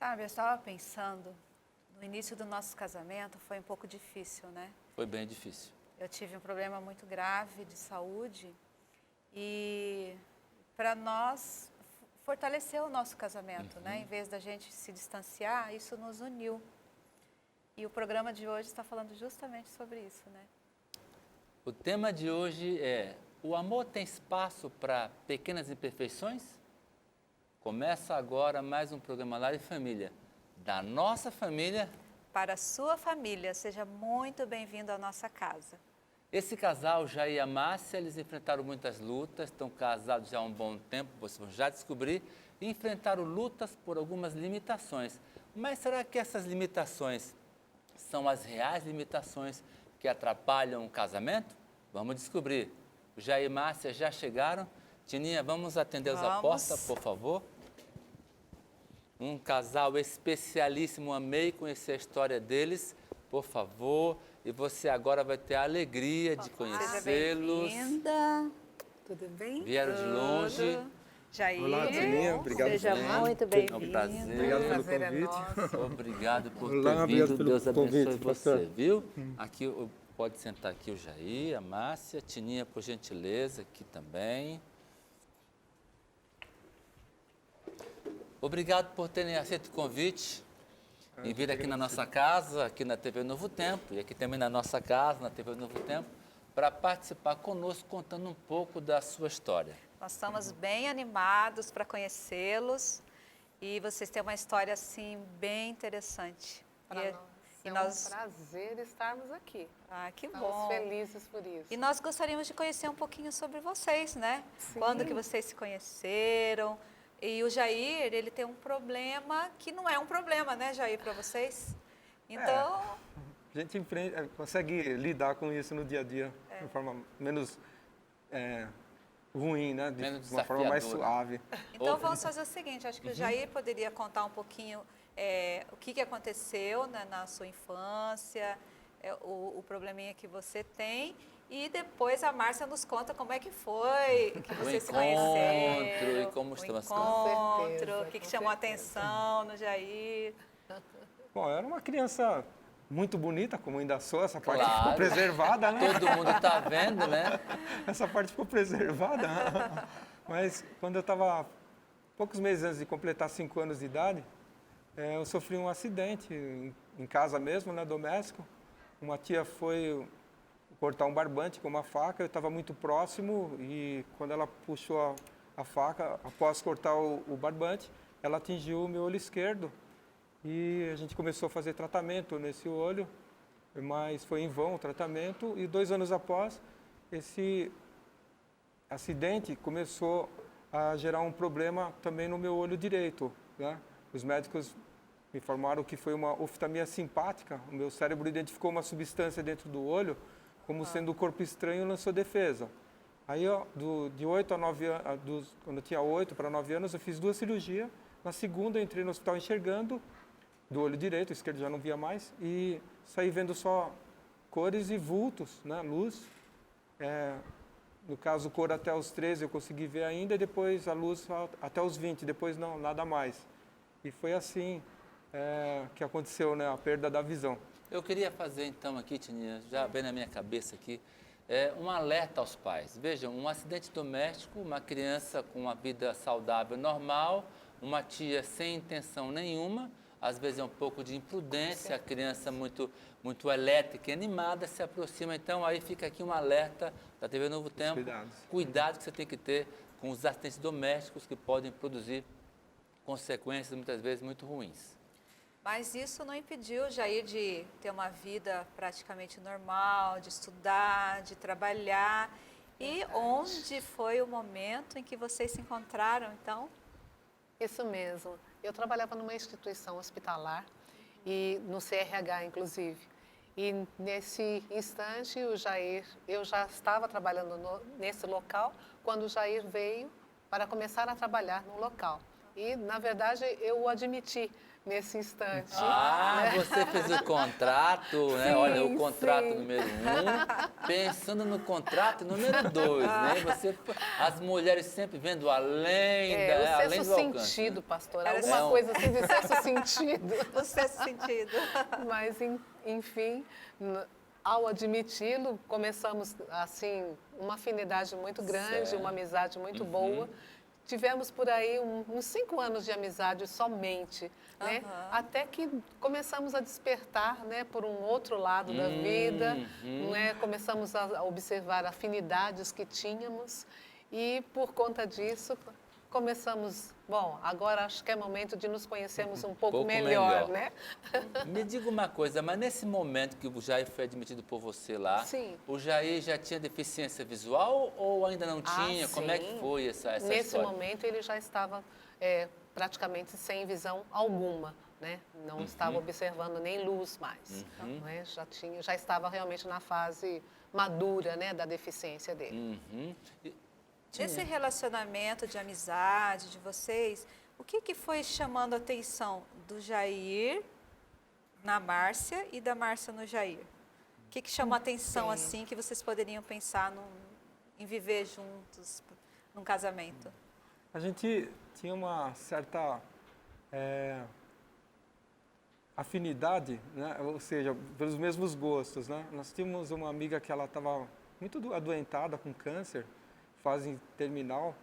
Sabe, eu estava pensando, no início do nosso casamento foi um pouco difícil, né? Foi bem difícil. Eu tive um problema muito grave de saúde e para nós fortaleceu o nosso casamento, né? Em vez da gente se distanciar, isso nos uniu. E o programa de hoje está falando justamente sobre isso, né? O tema de hoje é: o amor tem espaço para pequenas imperfeições? Começa agora mais um programa Lar e Família, da nossa família. Para a sua família, seja muito bem-vindo à nossa casa. Esse casal, Jair e a Márcia, eles enfrentaram muitas lutas, estão casados já há um bom tempo, vocês vão já descobrir, e enfrentaram lutas por algumas limitações. Mas será que essas limitações são as reais limitações que atrapalham o casamento? Vamos descobrir. O Jair e a Márcia já chegaram. Tininha, vamos atender a porta, por favor. Um casal especialíssimo, amei conhecer a história deles, por favor. E você agora vai ter a alegria de conhecê-los. Bem-vinda. Tudo bem? Vieram de longe. Jair, Olá, Tininha. Obrigado seja por vir. muito É um bem-vindo. prazer. Obrigado pelo Prazer é convite. nosso. Obrigado por Olá, ter obrigado vindo. pelo Deus abençoe convite, você, pastor. viu? Aqui pode sentar aqui o Jair, a Márcia, Tininha, por gentileza, aqui também. Obrigado por terem aceito o convite e vir aqui na nossa casa, aqui na TV Novo Tempo, e aqui também na nossa casa, na TV Novo Tempo, para participar conosco, contando um pouco da sua história. Nós estamos bem animados para conhecê-los e vocês têm uma história assim bem interessante. Para nós e é nós- um prazer estarmos aqui. Ah, que Estamos bom. felizes por isso. E nós gostaríamos de conhecer um pouquinho sobre vocês, né? Sim. Quando que vocês se conheceram? E o Jair, ele tem um problema que não é um problema, né, Jair, para vocês? Então, A gente consegue lidar com isso no dia a dia de uma forma menos ruim, né? Menos De uma forma mais desafiadora. suave. então vamos fazer o seguinte, acho que o Jair poderia contar um pouquinho o que aconteceu, né, na sua infância, o probleminha que você tem, e depois a Márcia nos conta como é que foi, que vocês se encontro conheceram. e como estão as coisas. encontro, Com certeza, o que com chamou a certeza. atenção no Jair. Bom, eu era uma criança muito bonita, como ainda sou, essa parte Claro. ficou preservada, né? Todo mundo está vendo, né? Essa parte ficou preservada. Mas quando eu estava poucos meses antes de completar 5 anos de idade, eu sofri um acidente em casa mesmo, né, doméstico. Uma tia foi cortar um barbante com uma faca, eu estava muito próximo e quando ela puxou a faca, após cortar o barbante, ela atingiu o meu olho esquerdo. E a gente começou a fazer tratamento nesse olho, mas foi em vão o tratamento. E 2 anos após, esse acidente começou a gerar um problema também no meu olho direito, né? Os médicos me informaram que foi uma oftalmia simpática. O meu cérebro identificou uma substância dentro do olho como sendo o corpo estranho e lançou defesa. Aí, ó, de 8 a 9 anos, quando eu tinha 8 para 9 anos, eu fiz 2 cirurgias. Na segunda, eu entrei no hospital enxergando, do olho direito, o esquerdo já não via mais, e saí vendo só cores e vultos, né, luz. No caso, cor até os 13 eu consegui ver ainda, e depois a luz até os 20, depois não, nada mais. E foi assim que aconteceu, né, a perda da visão. Eu queria fazer então aqui, Tininha, já vem na minha cabeça aqui, um alerta aos pais. Vejam, um acidente doméstico, uma criança com uma vida saudável normal, uma tia sem intenção nenhuma, às vezes é um pouco de imprudência, a criança muito elétrica e animada se aproxima. Então, aí fica aqui um alerta da TV Novo Tempo. Cuidados. Cuidado que você tem que ter com os acidentes domésticos que podem produzir consequências muitas vezes muito ruins. Mas isso não impediu o Jair de ter uma vida praticamente normal, de estudar, de trabalhar. E onde foi o momento em que vocês se encontraram, então? Isso mesmo. Eu trabalhava numa instituição hospitalar, e no CRH, inclusive. E nesse instante, eu já estava trabalhando nesse local, quando o Jair veio para começar a trabalhar no local. E, na verdade, eu o admiti nesse instante. Ah, você fez o contrato, né? Olha, o contrato sim. número 1, pensando no contrato número 2, né? As mulheres sempre vendo além, O além sexto do alcance. sentido, pastor, Era alguma assim. coisa assim de sexto sentido. O sexto sentido. Mas, enfim, ao admiti-lo, começamos, assim, uma afinidade muito grande, Certo. uma amizade muito boa. Tivemos por aí uns 5 anos de amizade somente, né? Até que começamos a despertar, né, por um outro lado da vida, né? Começamos a observar afinidades que tínhamos e, por conta disso, começamos, bom, agora acho que é momento de nos conhecermos um pouco melhor, né? Me diga uma coisa, mas nesse momento que o Jair foi admitido por você lá, Sim. o Jair já tinha deficiência visual ou ainda não tinha? Como é que sim. foi essa Nesse história? momento ele já estava praticamente sem visão alguma, né? Não estava observando nem luz mais, não é? Já estava realmente na fase madura, né, da deficiência dele. Nesse relacionamento de amizade de vocês, o que foi chamando a atenção do Jair na Márcia e da Márcia no Jair? O que chamou a atenção assim que vocês poderiam pensar em viver juntos num casamento? A gente tinha uma certa afinidade, né? Ou seja, pelos mesmos gostos, né? Nós tínhamos uma amiga que ela estava muito adoentada com câncer, fase terminal,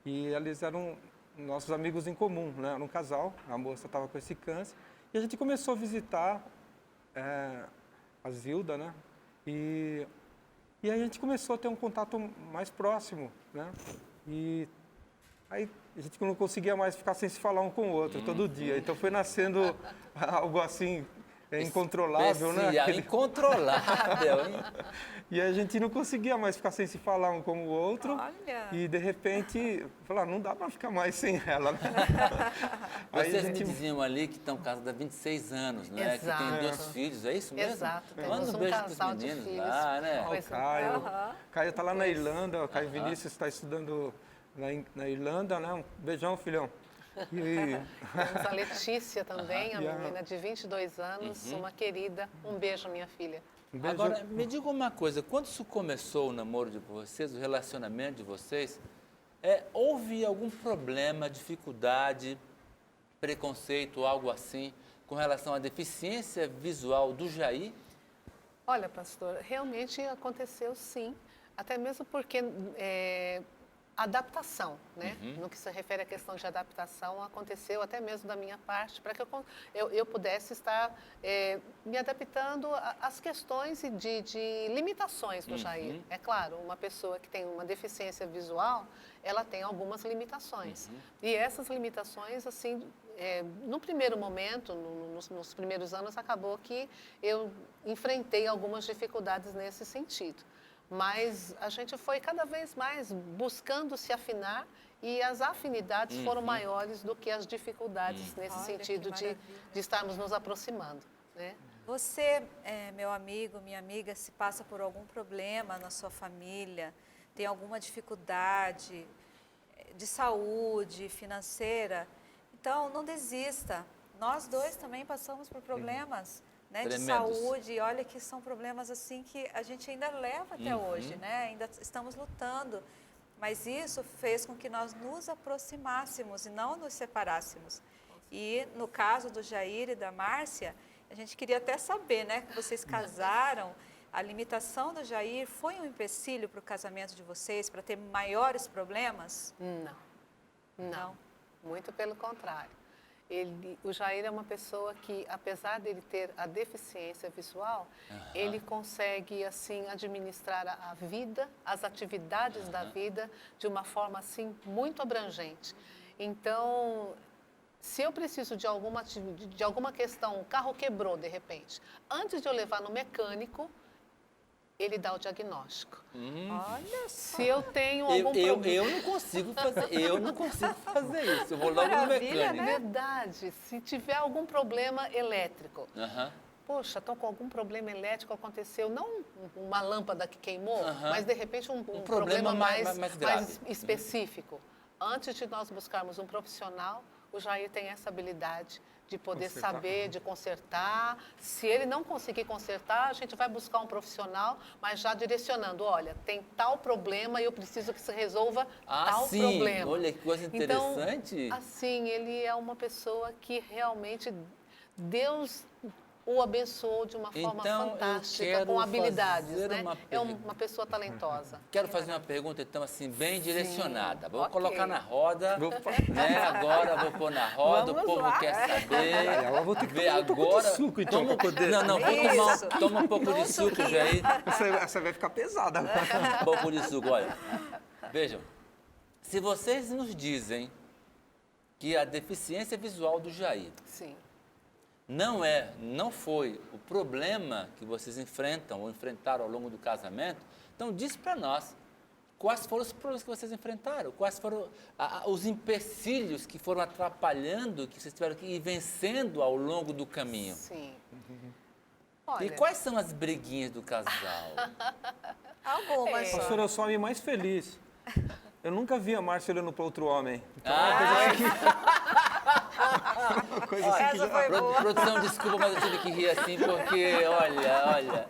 e eles eram nossos amigos em comum, né? Era um casal, a moça estava com esse câncer, e a gente começou a visitar a Zilda, né? E a gente começou a ter um contato mais próximo, né? E aí a gente não conseguia mais ficar sem se falar um com o outro todo dia. Então foi nascendo algo assim incontrolável, né? Incontrolável, hein? E a gente não conseguia mais ficar sem se falar um com o outro. Olha! E de repente, falar, não dá para ficar mais sem ela, né? Aí Vocês me diziam ali que estão casados há 26 anos, né? Que Exato. tem 2 filhos, é isso mesmo? Exato, temos Manda um um beijo casal pros de meninos filhos. lá, né? O Pois é. Caio. Caio está lá na Irlanda, o Caio Vinícius está estudando na Irlanda, né? Um beijão, filhão. Temos a Letícia também, a E a- menina de 22 anos, uma querida. Um beijo, minha filha. Um beijo. Agora, me diga uma coisa, quando isso começou o namoro de vocês, o relacionamento de vocês, houve algum problema, dificuldade, preconceito, algo assim, com relação à deficiência visual do Jair? Olha, pastor, realmente aconteceu sim, até mesmo porque adaptação, né? No que se refere à questão de adaptação, aconteceu até mesmo da minha parte, para que eu pudesse estar me adaptando às questões de limitações do Jair. É claro, uma pessoa que tem uma deficiência visual, ela tem algumas limitações. E essas limitações, assim, no primeiro momento, nos primeiros anos, acabou que eu enfrentei algumas dificuldades nesse sentido. Mas a gente foi cada vez mais buscando se afinar e as afinidades foram maiores do que as dificuldades nesse Olha, sentido que de estarmos nos aproximando, né? Você, meu amigo, minha amiga, se passa por algum problema na sua família, tem alguma dificuldade de saúde, financeira, então não desista. Nós dois também passamos por problemas, né, de Tremendos. saúde, e olha que são problemas assim que a gente ainda leva até hoje, né? Ainda estamos lutando, mas isso fez com que nós nos aproximássemos e não nos separássemos. E no caso do Jair e da Márcia, a gente queria até saber, né, que vocês casaram, a limitação do Jair foi um empecilho para o casamento de vocês, para ter maiores problemas? Não. Muito pelo contrário. O Jair é uma pessoa que, apesar dele ter a deficiência visual, ele consegue, assim, administrar a vida, as atividades da vida, de uma forma, assim, muito abrangente. Então, se eu preciso de alguma questão, o carro quebrou, de repente, antes de eu levar no mecânico, ele dá o diagnóstico. Olha só. Se eu tenho algum problema... Eu não consigo fazer isso. Eu vou logo no Maravilha, mecânico. né? Verdade. Se tiver algum problema elétrico, Aham. poxa, estou com algum problema elétrico, aconteceu, não uma lâmpada que queimou, mas de repente um problema problema mais grave. específico. Antes de nós buscarmos um profissional, o Jair tem essa habilidade de poder Consertar. saber, de consertar. Se ele não conseguir consertar, a gente vai buscar um profissional, mas já direcionando, olha, tem tal problema e eu preciso que se resolva tal sim, problema. olha que coisa interessante. Então, assim, ele é uma pessoa que realmente Deus o abençoou de uma forma Então, eu fantástica, quero com habilidades, fazer né? uma É uma pessoa talentosa. Quero fazer uma pergunta, então, assim, bem direcionada. Vou ok. colocar na roda, Opa. né? Agora vou pôr na roda, Vamos o povo lá. quer saber. Ela vou ter que ver tomar um pouco de agora. suco, então, para poder... Não, Isso. toma um pouco de suco, Jair. Essa vai ficar pesada. Um pouco de suco, olha. Vejam, se vocês nos dizem que a deficiência visual do Jair Sim. não foi o problema que vocês enfrentam ou enfrentaram ao longo do casamento, então diz para nós quais foram os problemas que vocês enfrentaram, quais foram os empecilhos que foram atrapalhando, que vocês tiveram que ir vencendo ao longo do caminho. Sim. E Olha, quais são as briguinhas do casal? Algumas só. Pastor, eu sou o homem mais feliz. Eu nunca vi a Márcia olhando para outro homem. Então, uma coisa assim que Essa já... foi boa. Produção, desculpa, mas eu tive que rir assim porque, olha,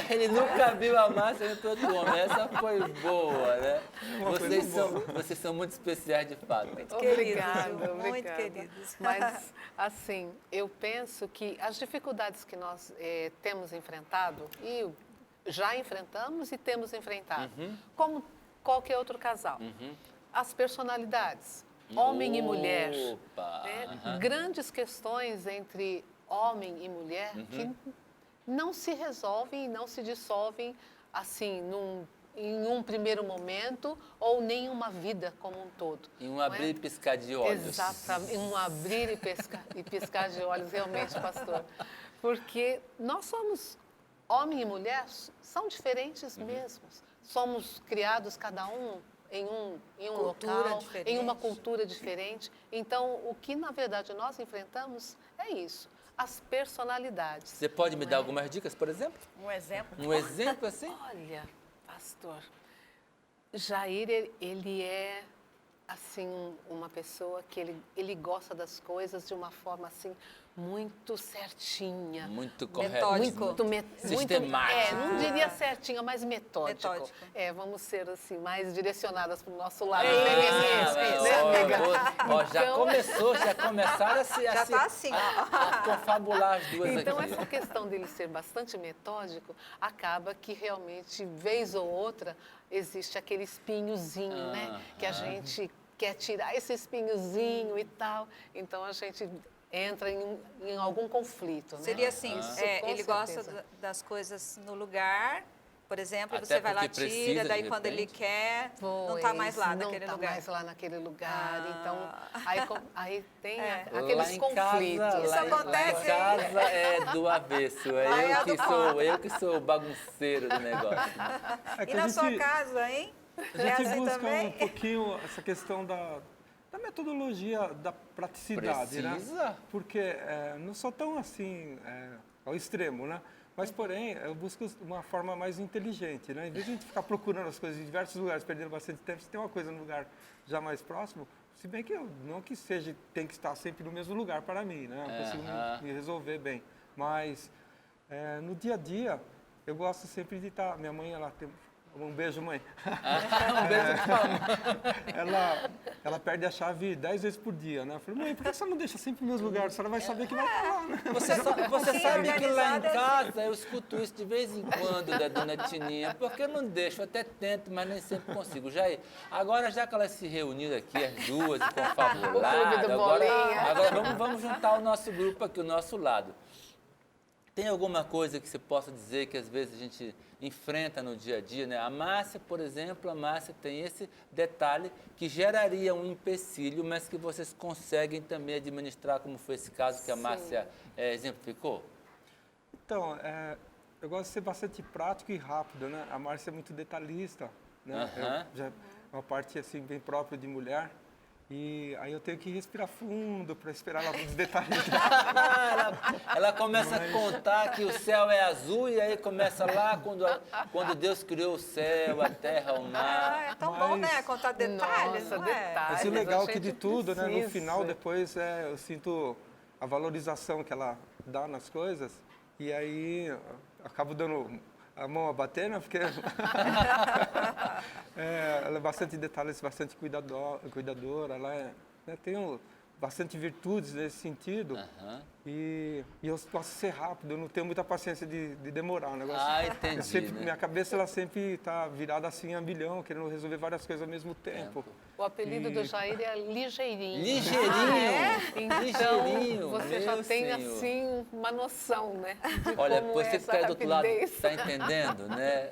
ele nunca viu a Márcia no outro homem. Essa foi boa, né? Vocês são muito especiais de fato. obrigada, Queridos, muito obrigada. queridos. Mas, assim, eu penso que as dificuldades que nós temos enfrentado, e já enfrentamos e temos enfrentado, como qualquer outro casal, as personalidades, homem e mulher, Opa! né? Grandes questões entre homem e mulher que não se resolvem e não se dissolvem assim em um primeiro momento ou nem uma vida como um todo. Em um não é? abrir e piscar de olhos. Exatamente, em um abrir e piscar de olhos, realmente, pastor. Porque nós somos, homem e mulher, são diferentes mesmos. Somos criados cada um em um Cultura local, diferente. em uma cultura diferente. Então, o que, na verdade, nós enfrentamos é isso, as personalidades. Você pode me dar algumas dicas, por exemplo? Um exemplo. Um exemplo assim? Olha, pastor, Jair, ele é, assim, uma pessoa que ele gosta das coisas de uma forma, assim, muito certinha. Muito correto. Metódico. Sistemático. Não diria certinha, mas metódico. Metódico. Vamos ser, assim, mais direcionadas para o nosso lado Isso, feminino, né, amiga? Já Então- já começaram Já tá assim, ó. a confabular as duas Então, aqui. essa questão dele ser bastante metódico, acaba que realmente, vez ou outra, existe aquele espinhozinho, né? Que a gente quer tirar esse espinhozinho e tal. Então, a gente entra em algum conflito, né? Seria assim, Isso, com ele gosta certeza. das coisas no lugar, por exemplo, Até você vai lá, porque precisa, tira, de daí quando ele repente. quer, não está mais lá Não naquele tá lugar. mais lá naquele lugar. Ah. Então, aí tem É. aqueles Lá em conflitos. casa, Isso lá em acontece, casa é do avesso. Lá é do contra. Eu que sou o bagunceiro do negócio. É E que na a sua gente, casa, hein? a É gente assim busca também? um pouquinho essa questão da metodologia, da praticidade, Precisa. né? Porque não sou tão assim ao extremo, né? Mas, porém, eu busco uma forma mais inteligente, né? Em vez de a gente ficar procurando as coisas em diversos lugares, perdendo bastante tempo, se tem uma coisa no lugar já mais próximo, se bem que não que seja, tem que estar sempre no mesmo lugar para mim, né? Eu consigo me resolver bem. Mas, no dia a dia, eu gosto sempre de estar... Minha mãe, ela tem... Um beijo, mãe. Um beijo pra mãe. Ela perde a chave 10 vezes por dia, né? Eu falei, mãe, por que você não deixa sempre nos meus lugares? A senhora vai saber que vai estar lá, né? Você sabe que lá em organizada é casa eu escuto isso de vez em quando da dona Tininha, porque eu não deixo, eu até tento, mas nem sempre consigo. Jair, agora já que elas se reuniram aqui, as duas, e confabularam, O clube do Bolinha. agora vamos juntar o nosso grupo aqui, o nosso lado. Tem alguma coisa que você possa dizer que às vezes a gente enfrenta no dia a dia, né? A Márcia, por exemplo, tem esse detalhe que geraria um empecilho, mas que vocês conseguem também administrar, como foi esse caso que a Márcia exemplificou? Então, eu gosto de ser bastante prático e rápido, né? A Márcia é muito detalhista, né? É uma parte assim bem própria de mulher. E aí eu tenho que respirar fundo para esperar ela os detalhes. Ela começa a contar que o céu é azul e aí começa lá quando Deus criou o céu, a terra, o mar. É tão bom, né? Mas- Contar detalhes, Nossa, não é? detalhes. Mas o a legal é que gente de tudo, né? No precisa. final, depois, eu sinto a valorização que ela dá nas coisas. E aí, acabo dando a mão a bater, né? Porque ela é bastante detalhes, bastante cuidadora. Ela tem bastante virtudes nesse sentido. Aham. E eu posso ser rápido, eu não tenho muita paciência de demorar o negócio. Ah, entendi, Eu sempre, né? Minha cabeça ela sempre está virada assim a milhão, querendo resolver várias coisas ao mesmo tempo. O apelido do Jair é Ligeirinho. Ligeirinho! Ligeirinho! Então, você meu já tem, senhor. assim, uma noção, né? De Olha, como você é que essa está aí do outro lado, rapidez. está entendendo, né?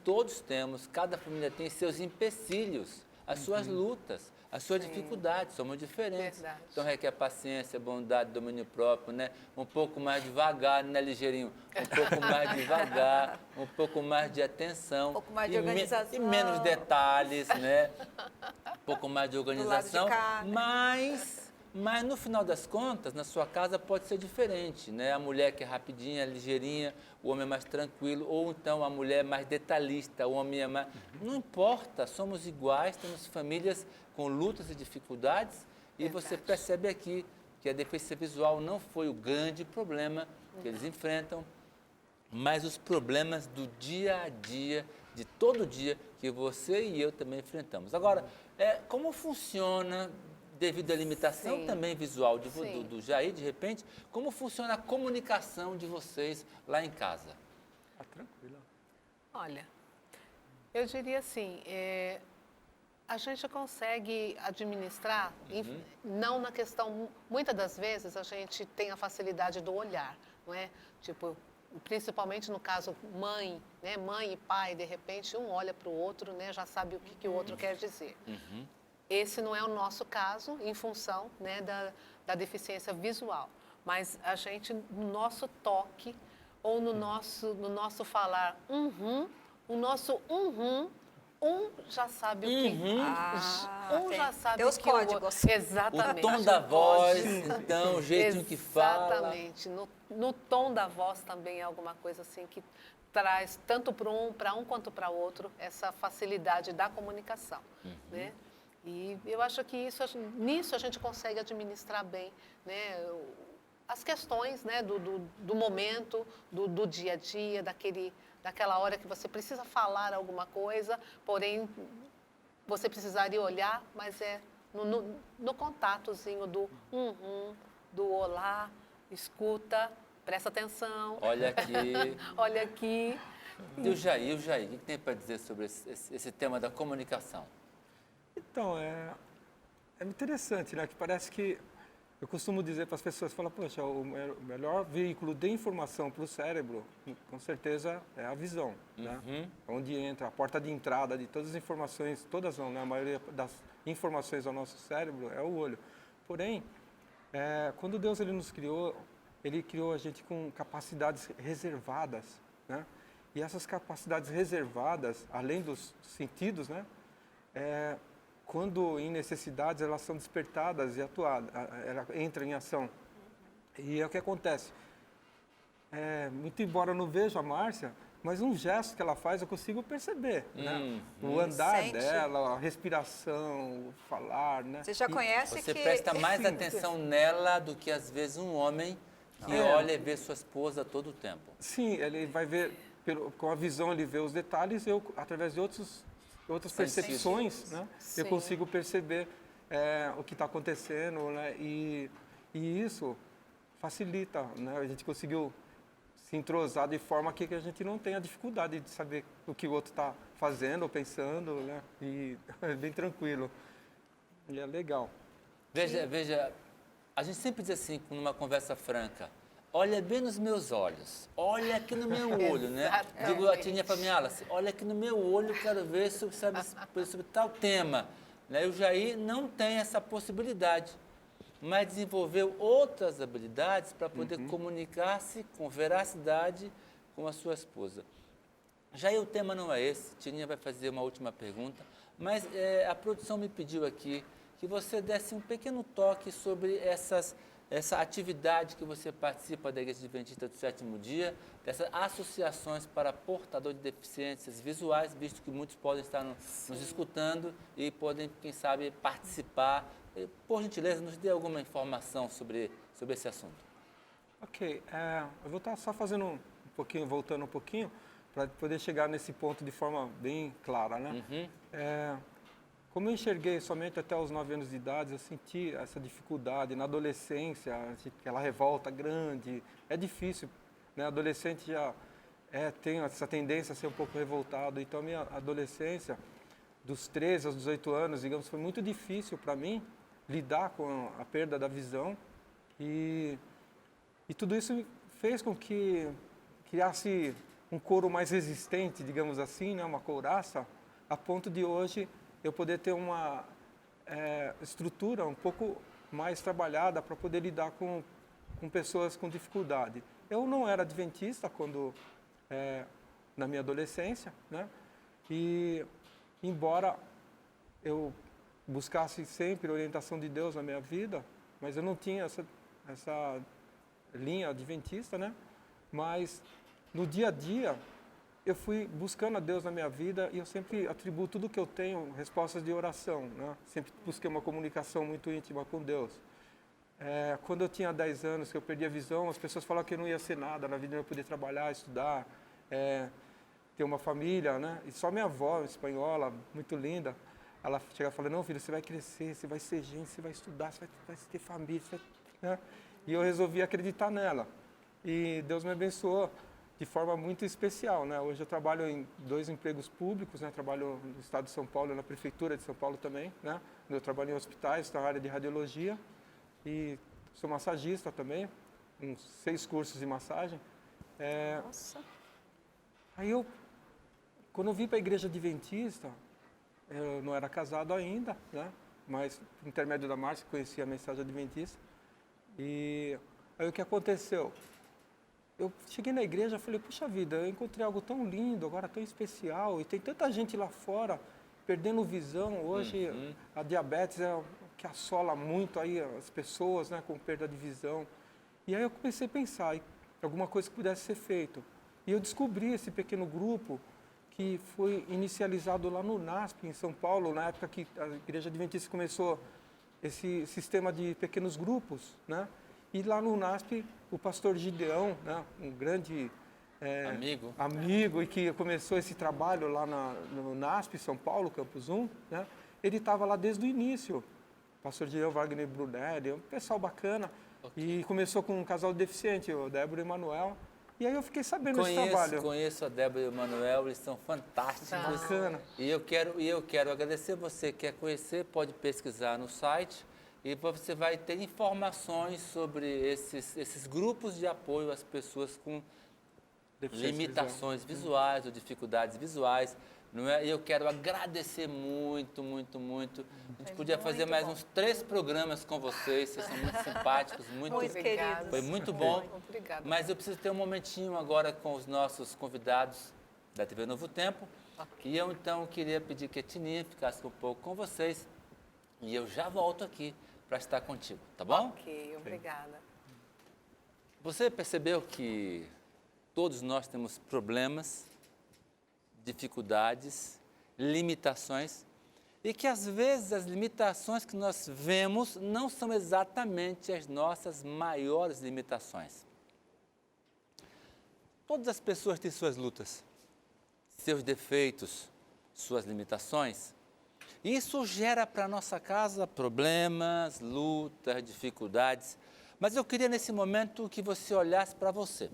Todos temos, cada família tem seus empecilhos, as suas lutas, as suas dificuldades, somos diferentes. Verdade. Então requer paciência, bondade, domínio próprio, né? Um pouco mais devagar, né, Ligeirinho? Um pouco mais devagar, um pouco mais de atenção. Um pouco mais de e organização. E menos detalhes, né? Um pouco mais de organização, cá. mas no final das contas, na sua casa pode ser diferente, né? A mulher que é rapidinha, ligeirinha, o homem é mais tranquilo, ou então a mulher é mais detalhista, o homem é mais... Não importa, somos iguais, temos famílias com lutas e dificuldades, e você percebe aqui que a deficiência visual não foi o grande problema que eles enfrentam, mas os problemas do dia a dia, de todo dia, que você e eu também enfrentamos. Agora, como funciona, devido à limitação Sim. também visual Sim. do Jair, de repente, como funciona a comunicação de vocês lá em casa? Tá tranquilo. Olha, eu diria assim, a gente consegue administrar, não na questão, muitas das vezes a gente tem a facilidade do olhar, não é? Tipo, principalmente no caso mãe, né? Mãe e pai, de repente um olha para o outro, né? Já sabe o que o outro quer dizer. Esse não é o nosso caso, em função, né, da deficiência visual. Mas a gente, no nosso toque, ou no nosso falar, o nosso já sabe o que... já sabe tem os que códigos. Exatamente. O tom da o voz, código. então, o jeitinho que fala. Exatamente. No tom da voz também é alguma coisa assim que traz, tanto para um quanto para outro, essa facilidade da comunicação, né? E eu acho que nisso a gente consegue administrar bem, né, as questões, né, do momento, do dia a dia, daquela hora que você precisa falar alguma coisa, porém você precisaria olhar, mas no contatozinho do olá, escuta, presta atenção. Olha aqui. Olha aqui. E o Jair, o que tem para dizer sobre esse tema da comunicação? Então, é interessante, né? Que parece que eu costumo dizer para as pessoas, poxa, o melhor veículo de informação para o cérebro, com certeza, é a visão, né? Onde entra, a porta de entrada de todas as informações, todas não, né? A maioria das informações ao nosso cérebro é o olho. Porém, quando Deus nos criou, Ele criou a gente com capacidades reservadas, né? E essas capacidades reservadas, além dos sentidos, né? Quando em necessidades elas são despertadas e atuadas, ela entra em ação. E é o que acontece. Muito embora eu não veja a Márcia, mas um gesto que ela faz eu consigo perceber, né? O andar Sente. dela, a respiração, o falar, né? Você já conhece Você que... presta mais Sim. atenção nela do que, às vezes, um homem que olha e vê sua esposa todo o tempo. Sim, ele vai ver, com a visão ele vê os detalhes, eu, através de outras percepções, né? Eu Sim. consigo perceber o que está acontecendo, né? E isso facilita, né? A gente conseguiu se entrosar de forma que a gente não tenha dificuldade de saber o que o outro está fazendo ou pensando, né? E é bem tranquilo. E é legal. Veja, a gente sempre diz assim, numa conversa franca, olha bem nos meus olhos, olha aqui no meu olho, né? Exatamente. Digo a Tininha para mim, Alice, olha aqui no meu olho, quero ver sobre tal tema. Né? E o Jair não tem essa possibilidade, mas desenvolveu outras habilidades para poder comunicar-se com veracidade com a sua esposa. Jair, o tema não é esse, Tininha vai fazer uma última pergunta, mas a produção me pediu aqui que você desse um pequeno toque sobre essas essa atividade que você participa da Igreja Adventista do Sétimo Dia, dessas associações para portador de deficiências visuais, visto que muitos podem estar nos escutando e podem, quem sabe, participar. Por gentileza, nos dê alguma informação sobre esse assunto. Ok, eu vou estar só fazendo um pouquinho, voltando um pouquinho, para poder chegar nesse ponto de forma bem clara, né? Como eu enxerguei somente até os 9 anos de idade, eu senti essa dificuldade na adolescência, aquela revolta grande. É difícil, né? Adolescente já tem essa tendência a ser um pouco revoltado. Então, a minha adolescência, dos 13 aos 18 anos, digamos, foi muito difícil para mim lidar com a perda da visão. E tudo isso fez com que criasse um couro mais resistente, digamos assim, né? Uma couraça, a ponto de hoje eu poder ter uma estrutura um pouco mais trabalhada para poder lidar com pessoas com dificuldade. Eu não era adventista quando, na minha adolescência, né? E embora eu buscasse sempre a orientação de Deus na minha vida, mas eu não tinha essa linha adventista, né? Mas no dia a dia eu fui buscando a Deus na minha vida e eu sempre atribuo tudo que eu tenho respostas de oração, né? Sempre busquei uma comunicação muito íntima com Deus. Quando eu tinha 10 anos, que eu perdi a visão, as pessoas falavam que eu não ia ser nada na vida, eu ia poder trabalhar, estudar, ter uma família, né? E só minha avó, espanhola, muito linda, ela chegava e falava, não, filho, você vai crescer, você vai ser gente, você vai estudar, você vai ter família, né? E eu resolvi acreditar nela. E Deus me abençoou de forma muito especial, né? Hoje eu trabalho em 2 empregos públicos, né? Trabalho no estado de São Paulo, na prefeitura de São Paulo também, né? Eu trabalho em hospitais, na área de radiologia e sou massagista também, uns 6 cursos de massagem. Nossa. Aí quando eu vim para a igreja adventista, eu não era casado ainda, né? Mas por intermédio da Márcia conheci a mensagem adventista. E aí o que aconteceu? Eu cheguei na igreja e falei, puxa vida, eu encontrei algo tão lindo, agora tão especial, e tem tanta gente lá fora perdendo visão. Hoje a diabetes é o que assola muito aí as pessoas, né, com perda de visão. E aí eu comecei a pensar em alguma coisa que pudesse ser feito. E eu descobri esse pequeno grupo que foi inicializado lá no NASP, em São Paulo, na época que a Igreja Adventista começou esse sistema de pequenos grupos, né? E lá no NASP, o pastor Gideão, né, um grande amigo e que começou esse trabalho lá no NASP, São Paulo, Campus 1, né, ele estava lá desde o início. O pastor Gideão, Wagner Brunelli, um pessoal bacana. Okay. E começou com um casal deficiente, o Débora e o Emanuel. E aí eu fiquei sabendo desse trabalho. Conheço a Débora e o Emanuel, eles são fantásticos. Bacana. E eu quero agradecer. Você que quer conhecer, pode pesquisar no site. E você vai ter informações sobre esses grupos de apoio às pessoas com limitações visuais ou dificuldades visuais. Não é? E eu quero agradecer muito, muito, muito. A gente podia fazer mais uns 3 programas com vocês. Vocês são muito simpáticos, muito queridos. Foi muito bom. Obrigada. Mas eu preciso ter um momentinho agora com os nossos convidados da TV Novo Tempo. Okay. E eu, então, queria pedir que a Tininha ficasse um pouco com vocês. E eu já volto aqui para estar contigo, tá bom? Ok, obrigada. Você percebeu que todos nós temos problemas, dificuldades, limitações, e que às vezes as limitações que nós vemos não são exatamente as nossas maiores limitações. Todas as pessoas têm suas lutas, seus defeitos, suas limitações. Isso gera para a nossa casa problemas, lutas, dificuldades. Mas eu queria nesse momento que você olhasse para você.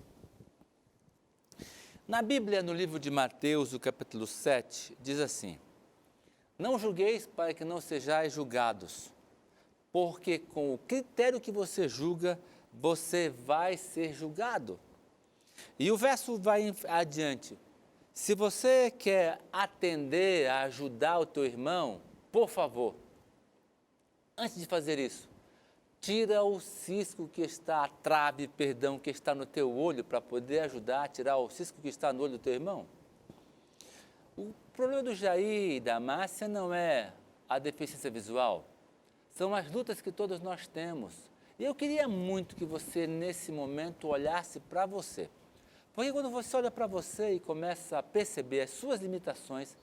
Na Bíblia, no livro de Mateus, o capítulo 7, diz assim: não julgueis para que não sejais julgados, porque com o critério que você julga, você vai ser julgado. E o verso vai adiante. Se você quer atender, ajudar o teu irmão, por favor, antes de fazer isso, tira o cisco que está, a trave, que está no teu olho, para poder ajudar a tirar o cisco que está no olho do teu irmão. O problema do Jair e da Márcia não é a deficiência visual, são as lutas que todos nós temos. E eu queria muito que você, nesse momento, olhasse para você. Porque quando você olha para você e começa a perceber as suas limitações,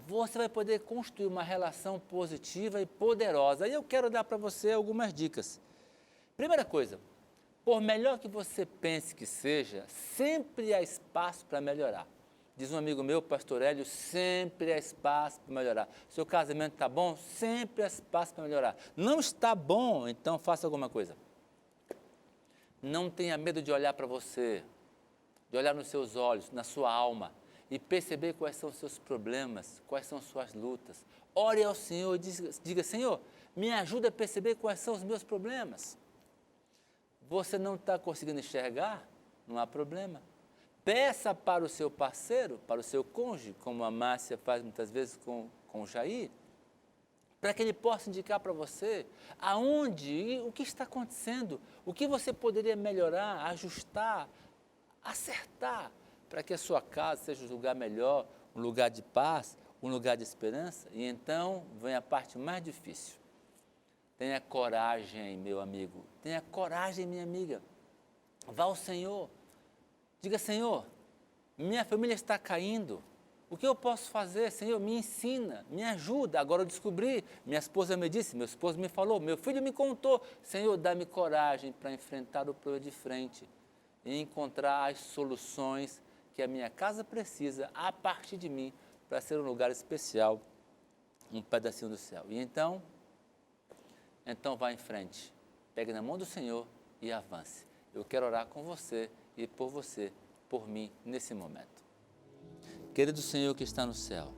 você vai poder construir uma relação positiva e poderosa. E eu quero dar para você algumas dicas. Primeira coisa, por melhor que você pense que seja, sempre há espaço para melhorar. Diz um amigo meu, pastor Hélio, sempre há espaço para melhorar. Seu casamento está bom? Sempre há espaço para melhorar. Não está bom? Então faça alguma coisa. Não tenha medo de olhar para você, de olhar nos seus olhos, na sua alma e perceber quais são os seus problemas, quais são as suas lutas. Ore ao Senhor e diga, Senhor, me ajuda a perceber quais são os meus problemas. Você não está conseguindo enxergar? Não há problema. Peça para o seu parceiro, para o seu cônjuge, como a Márcia faz muitas vezes com o Jair, para que ele possa indicar para você aonde e o que está acontecendo, o que você poderia melhorar, ajustar, acertar, para que a sua casa seja um lugar melhor, um lugar de paz, um lugar de esperança. E então vem a parte mais difícil. Tenha coragem, meu amigo. Tenha coragem, minha amiga. Vá ao Senhor. Diga, Senhor, minha família está caindo. O que eu posso fazer? Senhor, me ensina, me ajuda. Agora eu descobri, minha esposa me disse, meu esposo me falou, meu filho me contou. Senhor, dá-me coragem para enfrentar o problema de frente e encontrar as soluções que a minha casa precisa a partir de mim para ser um lugar especial, um pedacinho do céu. E então vá em frente, pegue na mão do Senhor e avance. Eu quero orar com você e por você, por mim, nesse momento. Querido Senhor que está no céu,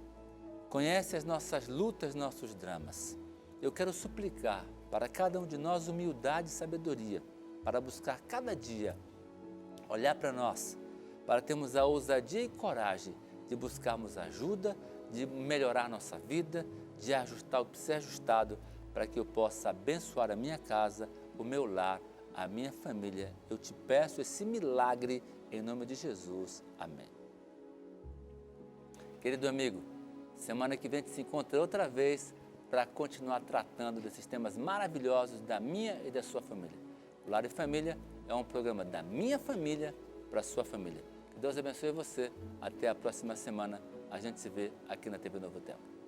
conhece as nossas lutas, nossos dramas. Eu quero suplicar para cada um de nós humildade e sabedoria, para buscar cada dia, olhar para nós, para termos a ousadia e coragem de buscarmos ajuda, de melhorar nossa vida, de ajustar o que precisa ser ajustado, para que eu possa abençoar a minha casa, o meu lar, a minha família. Eu te peço esse milagre em nome de Jesus. Amém. Querido amigo, semana que vem a gente se encontra outra vez para continuar tratando desses temas maravilhosos da minha e da sua família. O Lar e Família é um programa da minha família para a sua família. Que Deus abençoe você. Até a próxima semana. A gente se vê aqui na TV Novo Tempo.